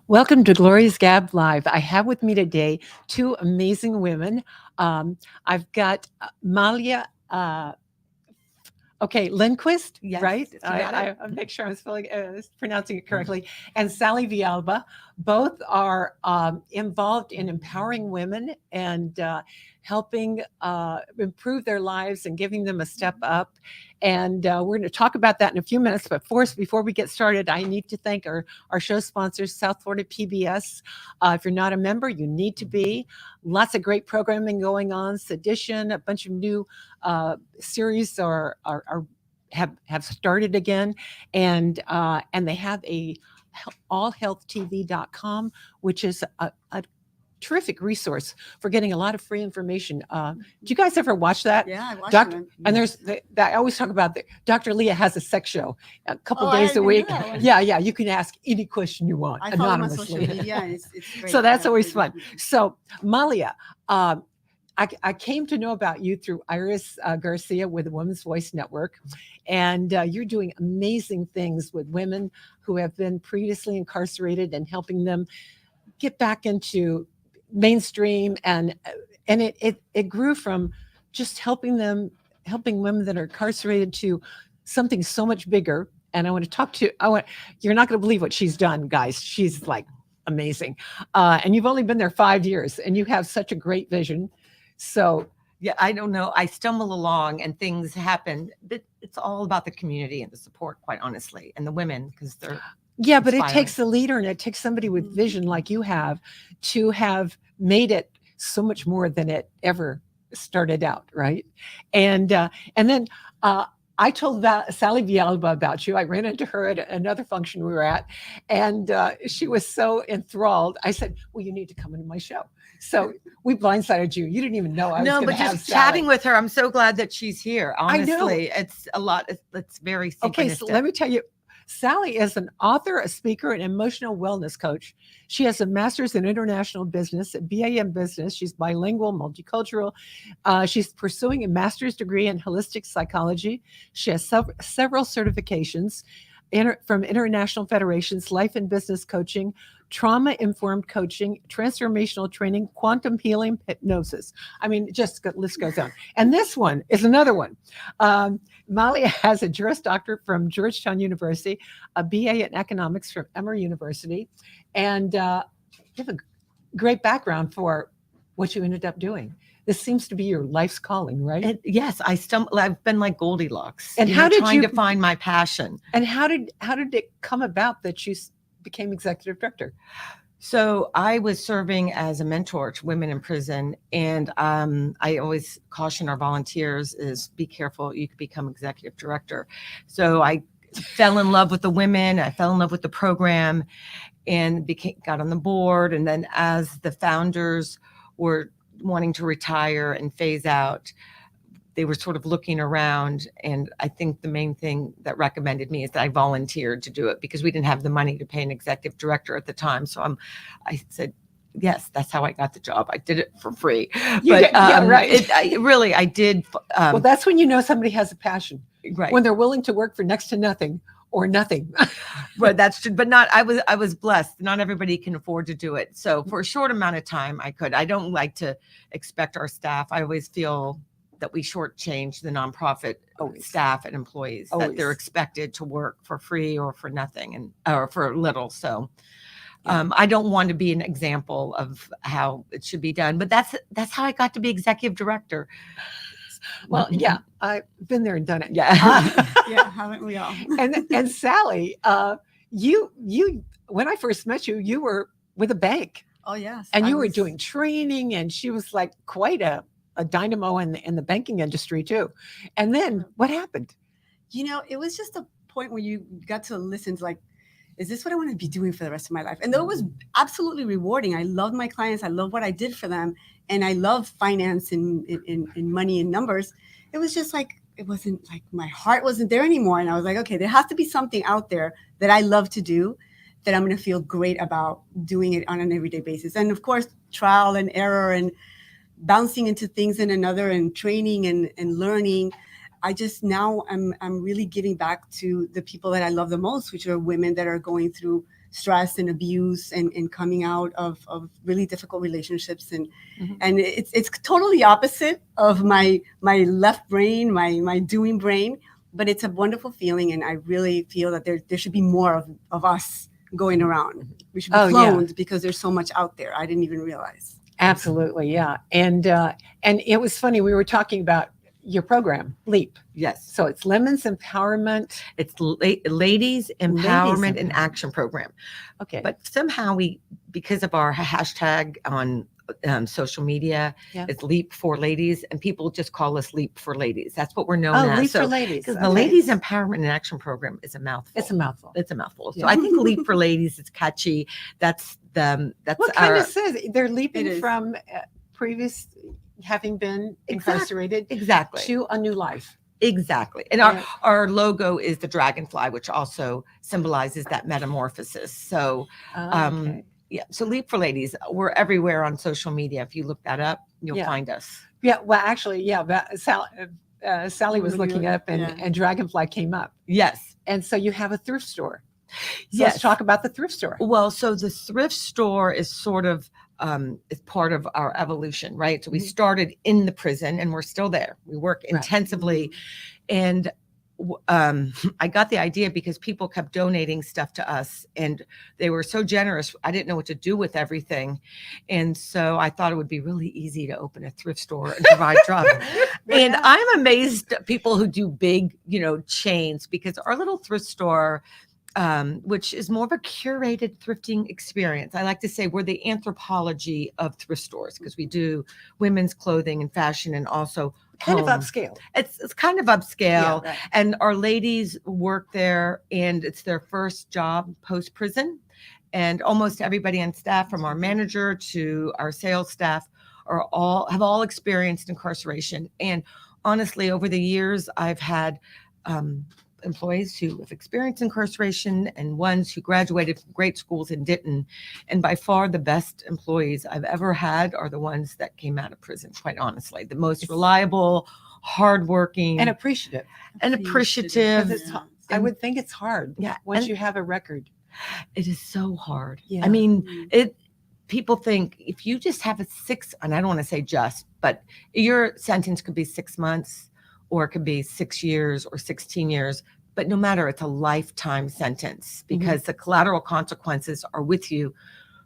Welcome to Gloria's Gab Live. I have with me today two amazing women. I've got Malia, Lindquist, Yes, right? you got it. I make sure I'm pronouncing it correctly. And Sally Vialba. Both are involved in empowering women and helping improve their lives and giving them a step up. And we're going to talk about that in a few minutes. But first, before we get started, I need to thank our show sponsors, South Florida PBS. If you're not a member, you need to be. Lots of great programming going on. Sedition, a bunch of new series are have started again, and they have a allhealthtv.com, which is a terrific resource for getting a lot of free information. Do you guys ever watch that? Yeah, I watched Doctor, them. and I always talk about Dr. Leah has a sex show a couple Oh, I days a didn't know week. that one. Yeah, you can ask any question you want I follow them on social anonymously. media, and it's great. So that's I always really fun. So Malia, um, I came to know about you through Iris Garcia with the Women's Voice Network, and you're doing amazing things with women who have been previously incarcerated and helping them get back into mainstream. And it grew from just helping women that are incarcerated to something so much bigger. And I want to talk to I want you're not going to believe what she's done, guys. She's like amazing. And you've only been there 5 years, and you have such a great vision. So Yeah, I don't know. I stumble along and things happen, but it's all about the community and the support, quite honestly, and the women because they're yeah, but it inspiring. takes a leader and it takes somebody with vision like you have to have made it so much more than it ever started out, right? And then I told Sally Vialba about you. I ran into her at another function we were at, and she was so enthralled. I said, "Well, you need to come into my show." So we blindsided you. You didn't even know I was No, going to but have just Sally. chatting with her, I'm so glad that she's here. I know. Honestly, it's a lot. It's very synchronistic. Okay, so let me tell you, Sally is an author, a speaker, and emotional wellness coach. She has a master's in international business, a BA in business. She's bilingual, multicultural. She's pursuing a master's degree in holistic psychology. She has several certifications from international federations, life and business coaching, trauma-informed coaching, transformational training, quantum healing, hypnosis. I mean, just list goes on. And this one is another one. Malia has a Juris Doctorate from Georgetown University, a BA in economics from Emory University, and you have a great background for what you ended up doing. This seems to be your life's calling, right? Yes, I've been like Goldilocks, And how did trying you to find my passion? And how did it come about that you became executive director? So I was serving as a mentor to women in prison, and I always caution our volunteers is be careful, you could become executive director. So I fell in love with the women, I fell in love with the program, and got on the board. And then as the founders were wanting to retire and phase out, they were sort of looking around, and I think the main thing that recommended me is that I volunteered to do it because we didn't have the money to pay an executive director at the time. So I said, yes, that's how I got the job. I did it for free. Right. I did. Well, that's when you know somebody has a passion, right? When they're willing to work for next to nothing or nothing. But that's true. But I was blessed. Not everybody can afford to do it. So for a short amount of time, I could. I don't like to expect our staff. I always feel that we shortchange the nonprofit staff and employees, that they're expected to work for free or for nothing or for little. So I don't want to be an example of how it should be done, but that's how I got to be executive director. Well, yeah, I've been there and done it. Yeah. Yeah, haven't we all? And Sally, you when I first met you, you were with a bank. Oh, yes. And you were doing training, and she was like quite a dynamo in the banking industry too. And then what happened? It was just a point where you got to listen to, like, is this what I want to be doing for the rest of my life? And though it was absolutely rewarding, I loved my clients, I loved what I did for them, and I love finance and money and numbers. It was just like, it wasn't like my heart wasn't there anymore. And I was like, okay, there has to be something out there that I love to do, that I'm going to feel great about doing it on an everyday basis. And of course, trial and error and bouncing into things in another, and training and learning. I just now I'm really giving back to the people that I love the most, which are women that are going through stress and abuse and coming out of really difficult relationships. And Mhm. and it's totally opposite of my left brain, my doing brain, but it's a wonderful feeling. And I really feel that there should be more of us going around. We should be Oh, yeah. cloned because there's so much out there. I didn't even realize. Absolutely, yeah. And it was funny. We were talking about your program, Leap. Yes. So it's Lemons Empowerment. It's Ladies Empowerment and Empowerment. Action Program. Okay. But somehow because of our hashtag on social media, Yeah. it's Leap for Ladies, and people just call us Leap for Ladies. That's what we're known Oh, as. Leap So, for Ladies. because Okay. the Ladies Empowerment and Action Program is a mouthful. It's a mouthful. It's a mouthful. So Yeah. I think Leap for Ladies is catchy. That's What kind our, of says they're leaping It is. from previous having been Exactly. incarcerated exactly. to a new life. Exactly. And Yeah. our logo is the dragonfly, which also symbolizes that metamorphosis. So Okay. yeah, so Leap for Ladies, we're everywhere on social media. If you look that up, you'll Yeah. find us. Yeah. Well, actually, yeah. But Sally was looking up, and, Yeah. and Dragonfly came up, Yes. and so you have a thrift store. So Yes. let's talk about the thrift store. Well, so the thrift store is sort of is part of our evolution, right? So we Mhm. started in the prison, and we're still there. We work Right. intensively, and I got the idea because people kept donating stuff to us, and they were so generous. I didn't know what to do with everything, and so I thought it would be really easy to open a thrift store and provide drugs. And Yeah. I'm amazed at people who do big, chains, because our little thrift store, which is more of a curated thrifting experience. I like to say we're the anthropology of thrift stores, because we do women's clothing and fashion, and also Kind of home. upscale. It's kind of upscale, right. and our ladies work there, and it's their first job post prison. And almost everybody on staff, from our manager to our sales staff, have all experienced incarceration. And honestly, over the years, I've had employees who have experienced incarceration and ones who graduated from great schools and didn't. And by far the best employees I've ever had are the ones that came out of prison, quite honestly. The most reliable, hardworking, And appreciative. appreciative. 'Cause it's I would think it's hard. Yeah, Once and- you have a record. It is so hard. Yeah. I mean, Mhm. people think if you just have and I don't want to say just, but your sentence could be 6 months, or it could be 6 years or 16 years. But no matter, it's a lifetime sentence, because the collateral consequences are with you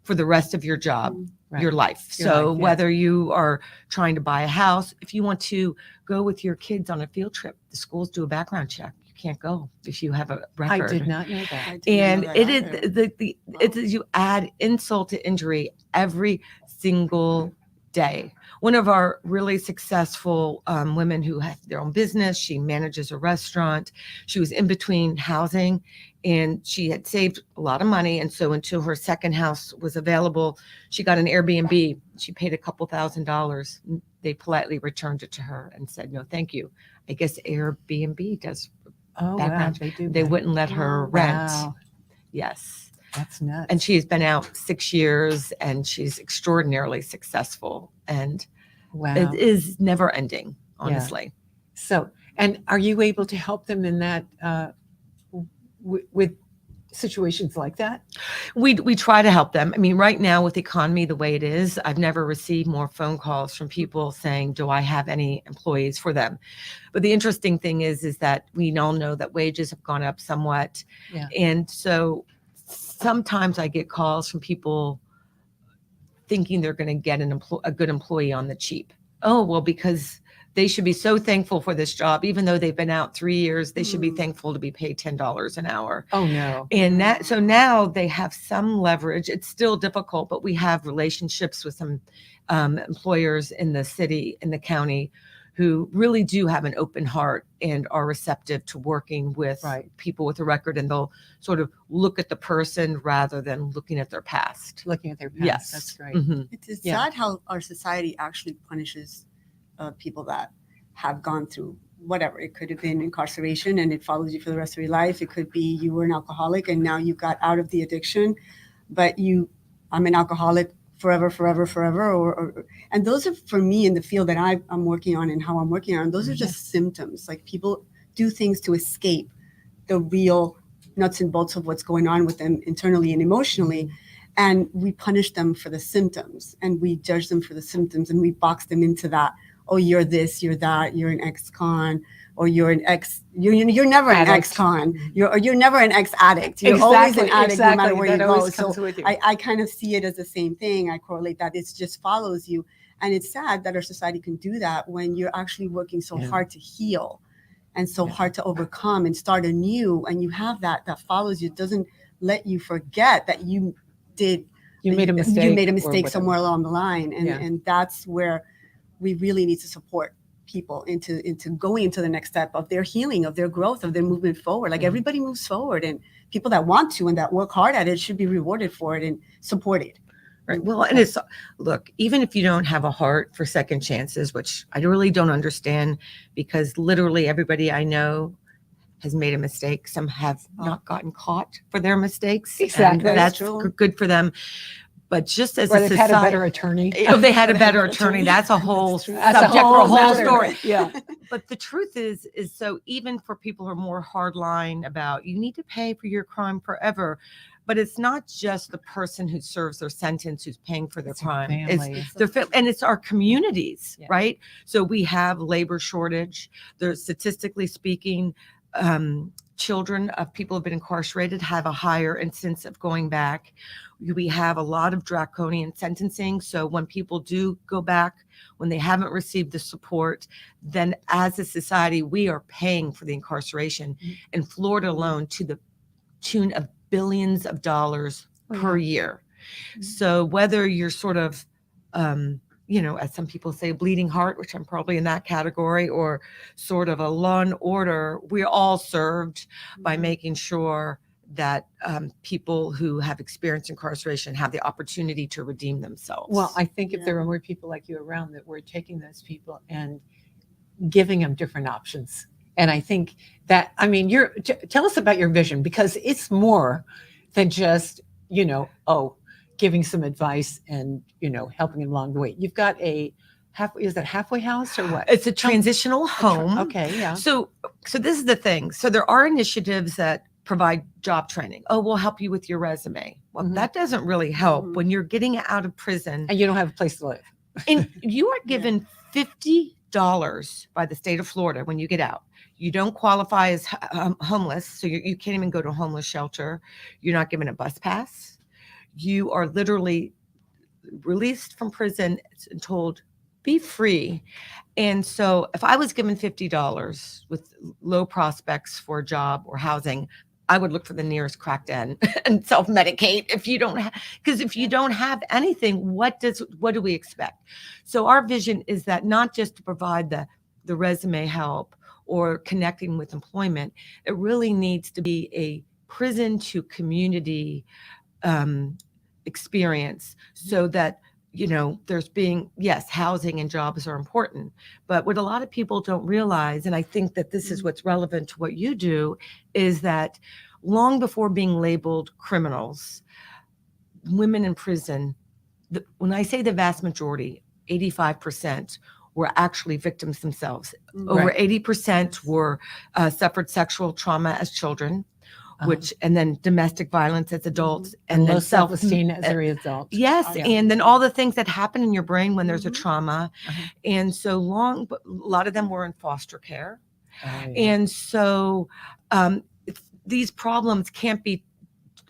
for the rest of your job, Right. your life. Your So life, yeah. whether you are trying to buy a house, if you want to go with your kids on a field trip, the schools do a background check. You can't go if you have a record. I did not know that. I didn't And know that it either. is it's you add insult to injury every single day. One of our really successful women who has their own business, she manages a restaurant. She was in between housing, and she had saved a lot of money. And so until her second house was available, she got an Airbnb. She paid a couple $1,000s. They politely returned it to her and said, "No, thank you." I guess Airbnb does. Oh, wow. Background. They do. They that. wouldn't let her rent. Wow. Yes. That's nuts. And she's been out 6 years, and she's extraordinarily successful, and wow. it is never ending, honestly. So, and are you able to help them in that with situations like that? We try to help them. I mean, right now with the economy the way it is, I've never received more phone calls from people saying, "Do I have any employees for them?" But the interesting thing is that we all know that wages have gone up somewhat. Yeah. And so sometimes I get calls from people thinking they're going to get a good employee on the cheap. Oh, well, because they should be so thankful for this job, even though they've been out 3 years, they should be thankful to be paid $10 an hour. Oh, no. And so now they have some leverage. It's still difficult, but we have relationships with some employers in the city, in the county, who really do have an open heart and are receptive to working with Right. people with a record, and they'll sort of look at the person rather than looking at their past. Looking at their past. Yes. That's great. Mhm. It's Yeah. sad how our society actually punishes people that have gone through whatever. It could have been incarceration and it follows you for the rest of your life. It could be you were an alcoholic and now you got out of the addiction, but I'm an alcoholic forever, and those are, for me, in the field that I'm working on and how I'm working on, those are just symptoms. Like, people do things to escape the real nuts and bolts of what's going on with them internally and emotionally. And we punish them for the symptoms, and we judge them for the symptoms, and we box them into that. Oh, you're this, you're that, you're an ex-con, or you're an you're never an Addict. ex-con, you're never an ex-addict. You're always an addict no matter where That you go. always So comes with you. I kind of see it as the same thing. I correlate that. It just follows you. And it's sad that our society can do that when you're actually working so hard to heal and so hard to overcome and start anew. And you have that follows you. It doesn't let you forget that you made a mistake somewhere along the line. And that's where we really need to support people into going into the next step of their healing, of their growth, of their movement forward. Like everybody moves forward, and people that want to and that work hard at it should be rewarded for it and supported. Right. Well, and it's, look, even if you don't have a heart for second chances, which I really don't understand, because literally everybody I know has made a mistake. Some have not gotten caught for their mistakes. Exactly. That's true. Good for them. But just as Or a they've society, had a better attorney. if they had a better attorney, that's a whole That's subject for a whole matter. story. Yeah. But the truth is so even for people who are more hardline about you need to pay for your crime forever, but it's not just the person who serves their sentence who's paying for their It's their crime. family. It's their and it's our communities, Yeah. right? So we have labor shortage. There's statistically speaking, children of people who have been incarcerated have a higher incidence of going back. We have a lot of draconian sentencing. So when people do go back, when they haven't received the support, then as a society, we are paying for the incarceration in Florida alone to the tune of billions of dollars per year. So whether you're sort of, as some people say, bleeding heart, which I'm probably in that category, or sort of a law and order, we're all served by making sure that people who have experienced incarceration have the opportunity to redeem themselves. Well, I think if there are more people like you around, that we're taking those people and giving them different options. And I think that, I mean, tell us about your vision, because it's more than just, giving some advice and, helping them along the way. You've got is that halfway house or what? It's a transitional home. Okay, yeah. So this is the thing. So there are initiatives that provide job training. Oh, we'll help you with your resume. Well, that doesn't really help when you're getting out of prison. And you don't have a place to live. And you are given $50 by the state of Florida when you get out. You don't qualify as homeless, so you can't even go to a homeless shelter. You're not given a bus pass. You are literally released from prison and told, be free. And so if I was given $50 with low prospects for a job or housing, I would look for the nearest crack den and self-medicate. Because if you don't have anything, what do we expect? So our vision is that not just to provide the resume help or connecting with employment, it really needs to be a prison to community experience, so that there's housing and jobs are important. But what a lot of people don't realize, and I think that this is what's relevant to what you do, is that long before being labeled criminals, women in prison, when I say the vast majority, 85%, were actually victims themselves. Over 80% were suffered sexual trauma as children, and then domestic violence as adults, and then low self-esteem as an adult. Yes, and then all the things that happen in your brain when there's a trauma. And so but a lot of them were in foster care. And so these problems can't be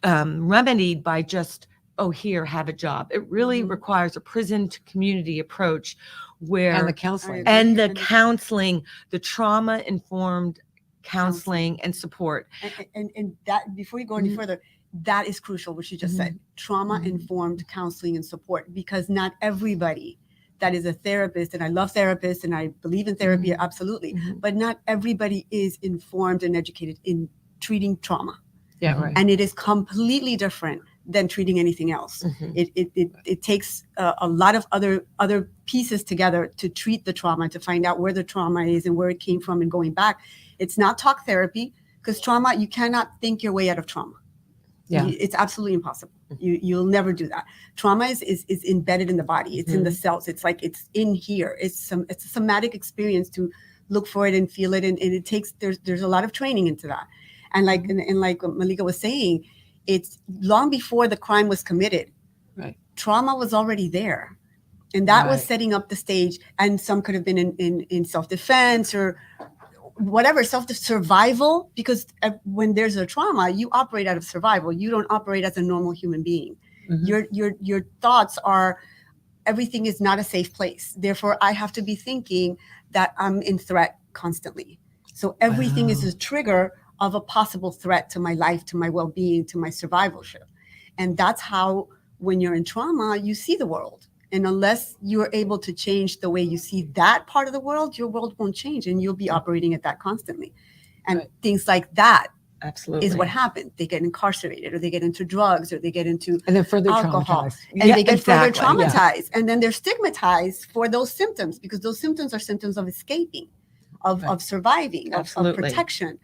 remedied by just, here, have a job. It really requires a prison to community approach And the counseling. The trauma-informed counseling and support. And that, before you go any further, that is crucial, what you just said, trauma-informed counseling and support, because not everybody that is a therapist, and I love therapists and I believe in therapy, absolutely, but not everybody is informed and educated in treating trauma. Yeah, right. And it is completely different than treating anything else. It takes a lot of other pieces together to treat the trauma, to find out where the trauma is and where it came from and going back. It's not talk therapy, because trauma, you cannot think your way out of trauma. Yeah. It's absolutely impossible. You'll never do that. Trauma is embedded in the body. It's in the cells. It's like it's in here. It's a somatic experience to look for it and feel it. And it takes, there's a lot of training into that. And like what Malika was saying, it's long before the crime was committed. Right. Trauma was already there. And that was Right. setting up the stage. And some could have been in self-defense or whatever, survival, because when there's a trauma, you operate out of survival. You don't operate as a normal human being. Mhm. Your thoughts are, everything is not a safe place. Therefore, I have to be thinking that I'm in threat constantly. So everything is Wow. a trigger of a possible threat to my life, to my well-being, to my survivalship. And that's how, when you're in trauma, you see the world. And unless you're able to change the way you see that part of the world, your world won't change, and you'll be operating at that constantly. And Right. things like that Absolutely. is what happened. They get incarcerated, or they get into drugs, or they get into And then further alcohol, traumatized. and Yeah, they get further exactly. Yeah. traumatized. And then they're stigmatized for those symptoms, because those symptoms are symptoms of escaping, Right. of surviving, of Absolutely. protection.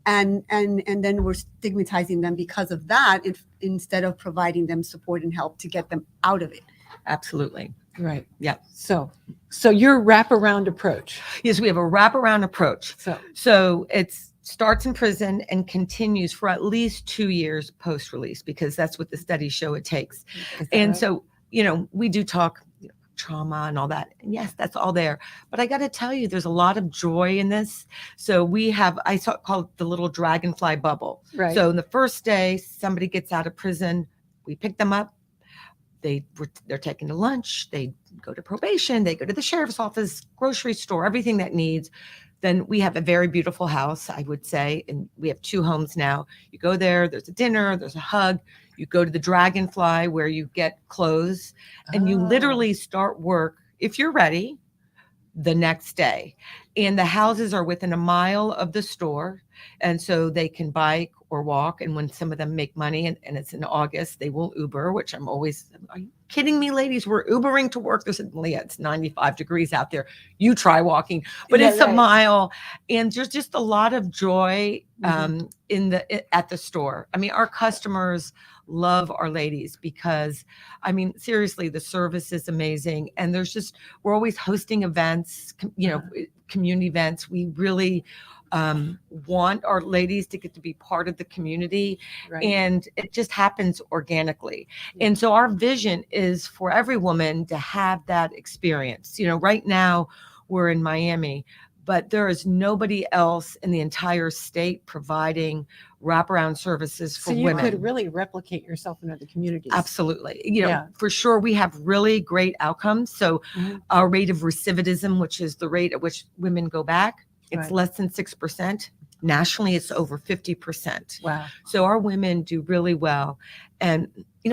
And then we're stigmatizing them because of that, instead of providing them support and help to get them out of it. Absolutely. Right. Yeah. So your wraparound approach. Yes, we have a wraparound approach. So So it starts in prison and continues for at least 2 years post-release, because that's what the studies show it takes. is that And right? so, we do talk trauma and all that. And yes, that's all there. But I got to tell you, there's a lot of joy in this. So we have, call it the little dragonfly bubble. Right. So in the first day, somebody gets out of prison, we pick them up. They're taken to lunch. They go to probation. They go to the sheriff's office, grocery store, everything that needs. Then we have a very beautiful house, I would say, and we have 2 homes now. You go there, there's a dinner, there's a hug. You go to the Dragonfly where you get clothes, and you Oh. literally start work, if you're ready, the next day. And the houses are within a mile of the store. And so they can bike or walk. And when some of them make money, and it's in August, they will Uber, which I'm always, are you kidding me, ladies? We're Ubering to work. There's Leah, it's 95 degrees out there. You try walking, but Yeah, it's a right. mile. And there's just a lot of joy Mhm. at the store. I mean, our customers love our ladies because, I mean, seriously, the service is amazing. And we're always hosting events, community events. We really want our ladies to get to be part of the community, Right. and it just happens organically. Yeah. And so our vision is for every woman to have that experience. Right now we're in Miami, but there is nobody else in the entire state providing wraparound services for So you women. could really replicate yourself in other communities. Absolutely. Yeah. For sure, we have really great outcomes. So Mhm. our rate of recidivism, which is the rate at which women go back, it's Right. less than 6%. Nationally, it's over 50%. Wow. So our women do really well. And,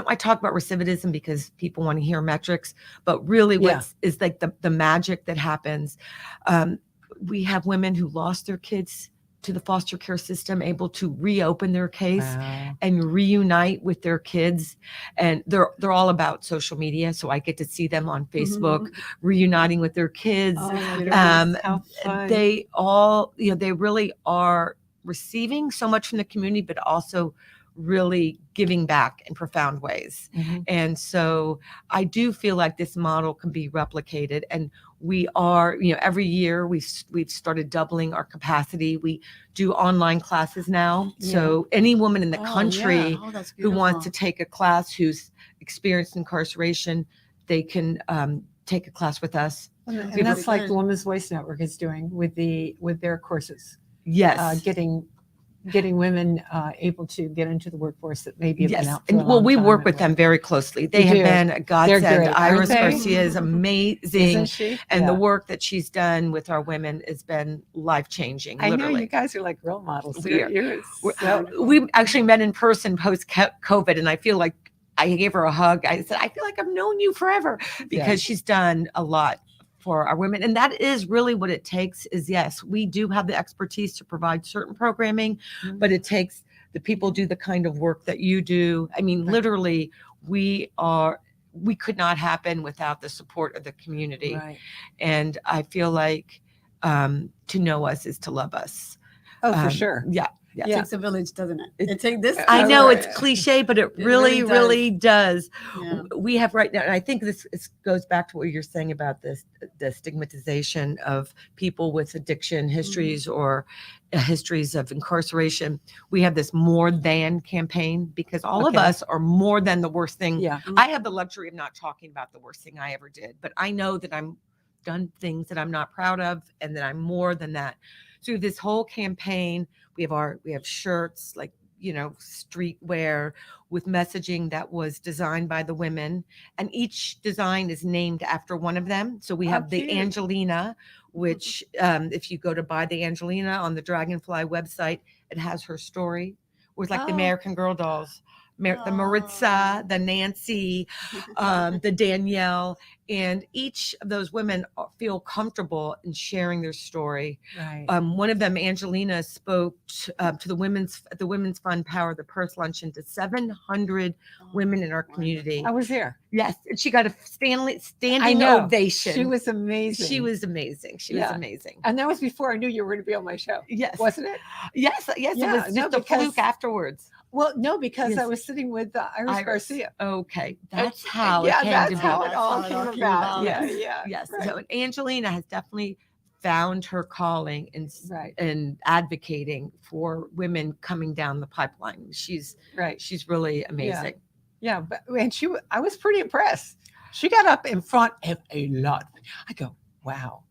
I talk about recidivism because people want to hear metrics, but really Yeah. what's is like the magic that happens. We have women who lost their kids to the foster care system, able to reopen their case Wow. and reunite with their kids. And they're all about social media. So I get to see them on Facebook reuniting with their kids. Oh, my beautiful. goodness. How fun. They all, they really are receiving so much from the community, but also really giving back in profound ways. Mhm. And so I do feel like this model can be replicated. And we are, every year we've started doubling our capacity. We do online classes now. Yeah. So any woman in the Oh, country yeah. Oh, that's who wants beautiful. to take a class, who's experienced incarceration, they can take a class with us. And That's that's really like good. the Women's Voice Network is doing with their courses, Yes. getting women able to get into the workforce that maybe have been Yes. out for a And well, long we time work and with them whatever. very closely. They You have do. been a godsend. great, aren't Iris they? Garcia is amazing. Isn't she? And the Yeah. work that she's done with our women has been life-changing, I know literally. you guys are like role models. We are. You're We're- so We actually met in person post-COVID, and I feel like I gave her a hug. I said, I feel like I've known you forever, because she's done a lot for our women. And that is really what it takes is, yes, we do have the expertise to provide certain programming, Mhm. but it takes the people do the kind of work that you do. I mean, Right. literally, we could not happen without the support of the community. right. And I feel like to know us is to love us. Oh, for sure. Yeah. Yeah. It takes a village, doesn't it? It- It takes this. I Oh, know right. it's cliche, but it really really, does. does. Yeah. We have right now, and I think this goes back to what you're saying about the stigmatization of people with addiction histories or histories of incarceration. We have this more than campaign because all of Okay. us are more than the worst thing. Yeah. I have the luxury of not talking about the worst thing I ever did, but I know that I'm done things that I'm not proud of and that I'm more than that. So this whole campaign, we have shirts like, streetwear with messaging that was designed by the women, and each design is named after one of them. So we Oh, have the cute. Angelina, which if you go to buy the Angelina on the Dragonfly website, it has her story. It was like the Oh. American Girl dolls. The Maritza, the Nancy, the Danielle, and each of those women feel comfortable in sharing their story. Right. One of them, Angelina, spoke to the Women's Fund Power the Purse luncheon to 700 women in our community. I was there. Yes, and she got a I standing know. ovation. She was amazing. She was amazing. She was Yeah. amazing. And that was before I knew you were going to be on my show. Yes, Wasn't it? yes. Yeah, It was just no, a because- fluke afterwards. Well, no, because I Yes. was sitting with Iris Garcia. Okay, And- that's how yeah, it came that's to how be. it all That's how came it came about. about. Yeah, Yes. yeah. Yes. Right. So Angelina has definitely found her calling Right. and advocating for women coming down the pipeline. She's Right. really amazing. Yeah, but I was pretty impressed. She got up in front of a lot. I go, wow,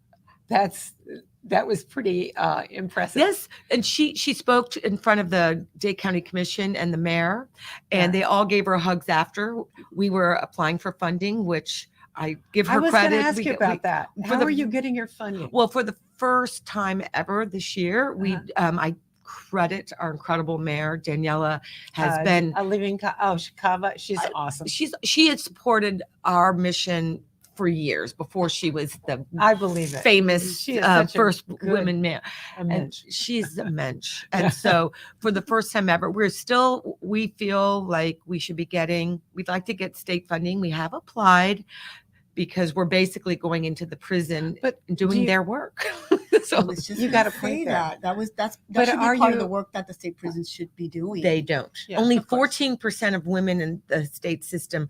that was pretty impressive. Yes, and she spoke in front of the Dade County Commission and the mayor, and Yeah. they all gave her hugs after. We were applying for funding, which I give her I was credit. going to ask We you get- we- about that. for How the- are you getting your funding? Well, for the first time ever this year, I credit our incredible mayor. Daniela has been living. Chicago. She's awesome. she had supported our mission for years before she was the I believe it. famous She is such a first good women mayor. And mensch. she's a mensch. Yeah. And so for the first time ever, we feel like we'd like to get state funding. We have applied because we're basically going into the prison But and do doing you- their work. I So was just You gonna got a say point there. that. That But should be are part of you- the work that the state prisons should be doing. they don't. Yeah, Only of course. 14% of women in the state system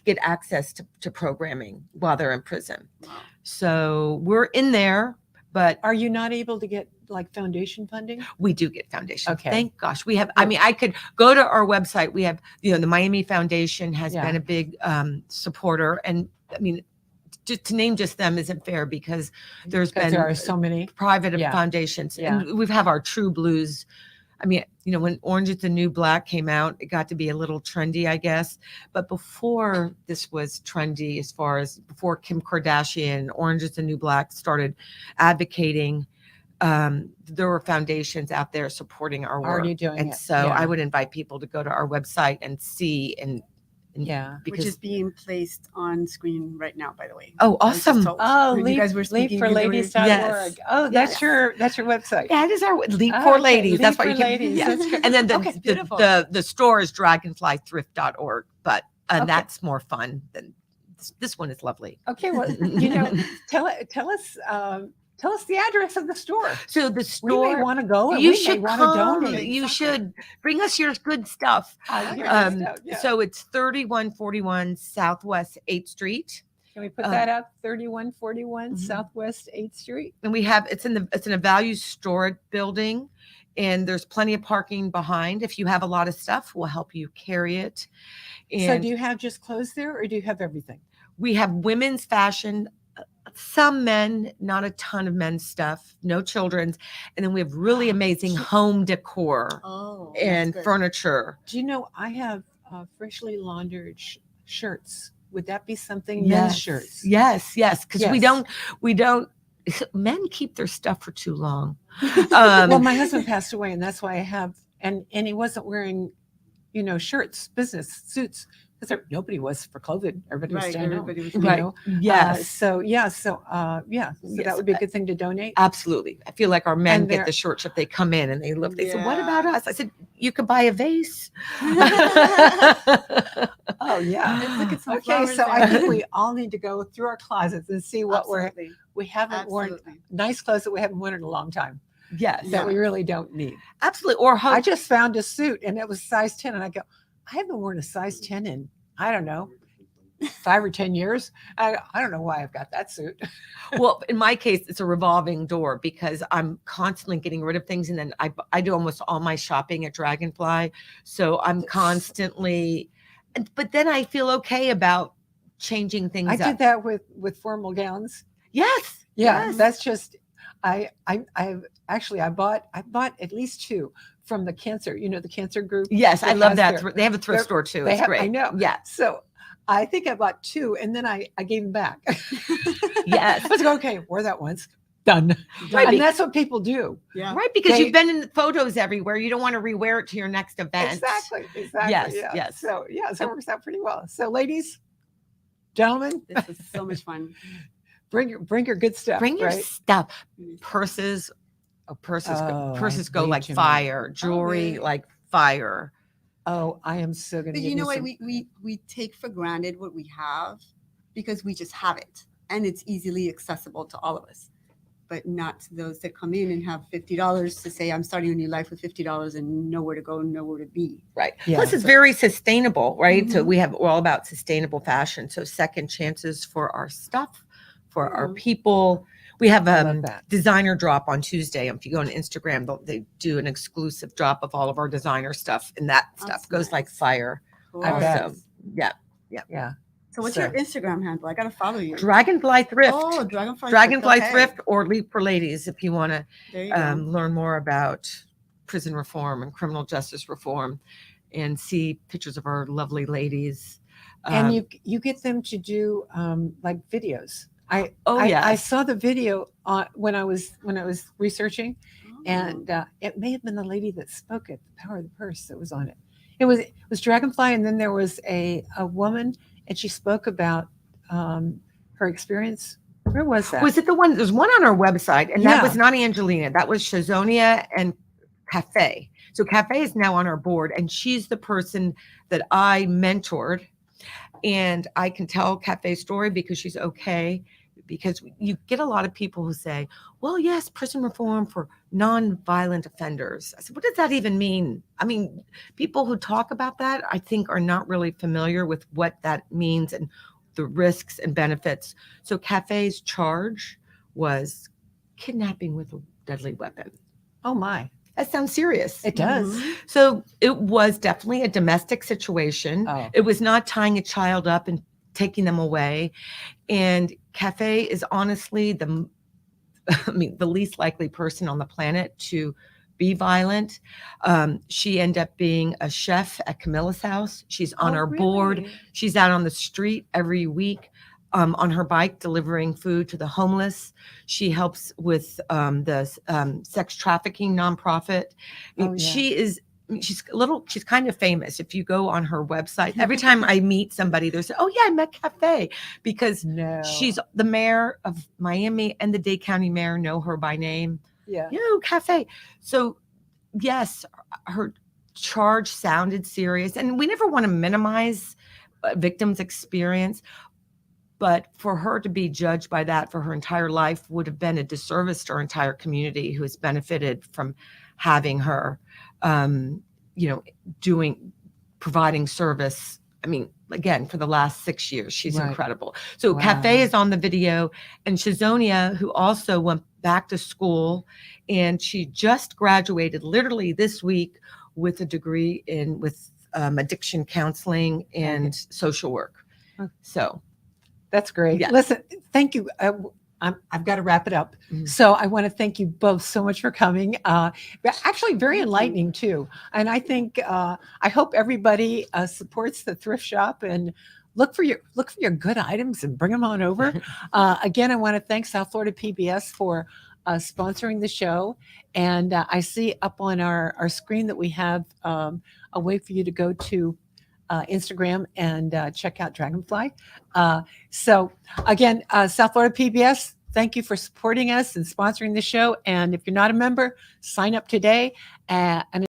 get access to programming while they're in prison. Wow. So we're in there, but Are you not able to get like foundation funding? we do get foundation. Okay. Thank gosh. We have, I mean, I could go to our website. We have, the Miami Foundation has Yeah. been a big supporter. And I mean, to name just them isn't fair because there's Because been there are so many. private Yeah. foundations. Yeah. And we have our True Blues. I mean, when Orange is the New Black came out, it got to be a little trendy, I guess. But before this was trendy, as far as before Kim Kardashian, Orange is the New Black started advocating, there were foundations out there supporting our work. Already doing And it. so Yeah. I would invite people to go to our website and see and Yeah. Which because is being placed on screen right now, by the way. oh, I was just awesome. told. Oh, You guys were speaking, you were- leapforladies.org. Yes. Oh, Yes. that's your website. That is our Leap Oh, for okay. Ladies. That's why Leap you for can. Ladies. Yeah. That's good. And then Okay, beautiful. the store is dragonflythrift.org, but Okay. that's more fun than this one is lovely. Okay, well, tell us the address of the store. So the We store, may want to go. And you we should may want come. to donate. You should bring us your good stuff. Yeah. So it's 3141 Southwest 8th Street. Can we put that up? 3141 Southwest 8th Street. And it's in a value storage building, and there's plenty of parking behind. If you have a lot of stuff, we'll help you carry it. So And do you have just clothes there or do you have everything? we have women's fashion, some men, not a ton of men's stuff, no children's. And then we have really amazing home decor Oh, that's and good. furniture. Do you know I have freshly laundered shirts? Would that be something? Men's shirts. Yes. Because we Yes. don't, men keep their stuff for too long. Well, my husband passed away, and that's why I have, and he wasn't wearing, shirts, business suits, because nobody was for COVID. Everybody was Right, staying home. everybody was you Right. know? Yes. So Yes. that would be a good thing to donate. Absolutely. I feel like our men And get they're- the shirts if they come in and they look. They said, "What about Yeah. us?" I said, "You could buy a vase." Oh yeah. Let's look at some Okay, flowers so I there. think we all need to go through our closets and see what Absolutely. we haven't worn. Absolutely. Nice clothes that we haven't worn in a long time. Yes, that we really don't need. absolutely. Or I just found a suit and it was size 10, and I go, I haven't worn a size 10 in, I don't know, 5 or 10 years. I don't know why I've got that suit. well, in my case, it's a revolving door because I'm constantly getting rid of things, and then I do almost all my shopping at Dragonfly, so I'm constantly. But then I feel okay about changing things I up. did that with formal gowns. Yes. Yeah, Yes. that's just I bought at least 2 from the cancer, the cancer group. Yes, I that love has that. their- They have a thrift their- store too. they It's have, great. I know. Yeah. So I think I bought 2 and then I gave them back. Yes. I was like, okay, wore that once, done. Right, And that's what people do. Yeah. Right, because They- you've been in photos everywhere. You don't want to rewear it to your next event. Exactly. Yes, Yeah. yes. So it works out pretty well. So ladies, gentlemen, This was so much fun. bring your good stuff. Bring your right? stuff. Purses. Oh, purses. Oh, Purses I go way like too many. fire. Jewelry man. like fire. Oh, I am so gonna But get you know me what? some- We take for granted what we have because we just have it, and it's easily accessible to all of us, but not to those that come in and have $50 to say, "I'm starting a new life with $50 and nowhere to go, nowhere to be." Right. Yeah. Plus, it's very sustainable, right? So Mhm. we're all about sustainable fashion. So second chances for our stuff, for our Mhm. people. We have I love that. designer drop on Tuesday. If you go on Instagram, they do an exclusive drop of all of our designer stuff, and that stuff That's goes like nice. fire. I bet. Also, yeah. Yeah. So what's So- your Instagram handle? I gotta follow you. Dragonfly Thrift. Oh, Dragonfly. Dragonfly okay. Thrift or Leap for Ladies if you want to There you go. learn more about prison reform and criminal justice reform and see pictures of our lovely ladies. And you get them to do like videos. I yes. saw the video when I was researching, Oh. and it may have been the lady that spoke at the Power of the Purse that was on it. It was Dragonfly, and then there was a woman, and she spoke about her experience. Where was that? Was it the one? There's one on our website, and Yeah. that was not Angelina. That was Shazonia and Cafe. So Cafe is now on our board, and she's the person that I mentored. And I can tell Cafe's story because she's okay. Because you get a lot of people who say, well, yes, prison reform for non-violent offenders. I said, what does that even mean? I mean, people who talk about that, I think, are not really familiar with what that means and the risks and benefits. So Cafe's charge was kidnapping with a deadly weapon. Oh my, That sounds serious. it does. Mhm. So it was definitely a domestic situation. Oh. It was not tying a child up and taking them away. And Cafe is honestly the least likely person on the planet to be violent. She ended up being a chef at Camilla's house. She's on Oh, our board. really? She's out on the street every week on her bike delivering food to the homeless. She helps with the sex trafficking nonprofit. Oh, yeah. She's kind of famous. If you go on her website, every time I meet somebody, they say, oh yeah, I met Cafe, because No. she's the mayor of Miami and the Dade County mayor know her by name. Yeah. Cafe. So yes, her charge sounded serious, and we never want to minimize a victim's experience, but for her to be judged by that for her entire life would have been a disservice to her entire community who has benefited from having her, providing service. I mean, again, for the last 6 years, she's Right. incredible. So Wow. Cafe is on the video, and Shazonia, who also went back to school, and she just graduated literally this week with a degree with addiction counseling and social work. Okay. So That's great. Yeah. Listen, thank you. I've got to wrap it up. Mhm. So I want to thank you both so much for coming. Actually, very Thank you. enlightening too. And I think I hope everybody supports the thrift shop and look for your good items and bring them on over. Again, I want to thank South Florida PBS for sponsoring the show. And I see up on our screen that we have a way for you to go to Instagram and check out Dragonfly. So again, South Florida PBS, thank you for supporting us and sponsoring the show. And if you're not a member, sign up today. And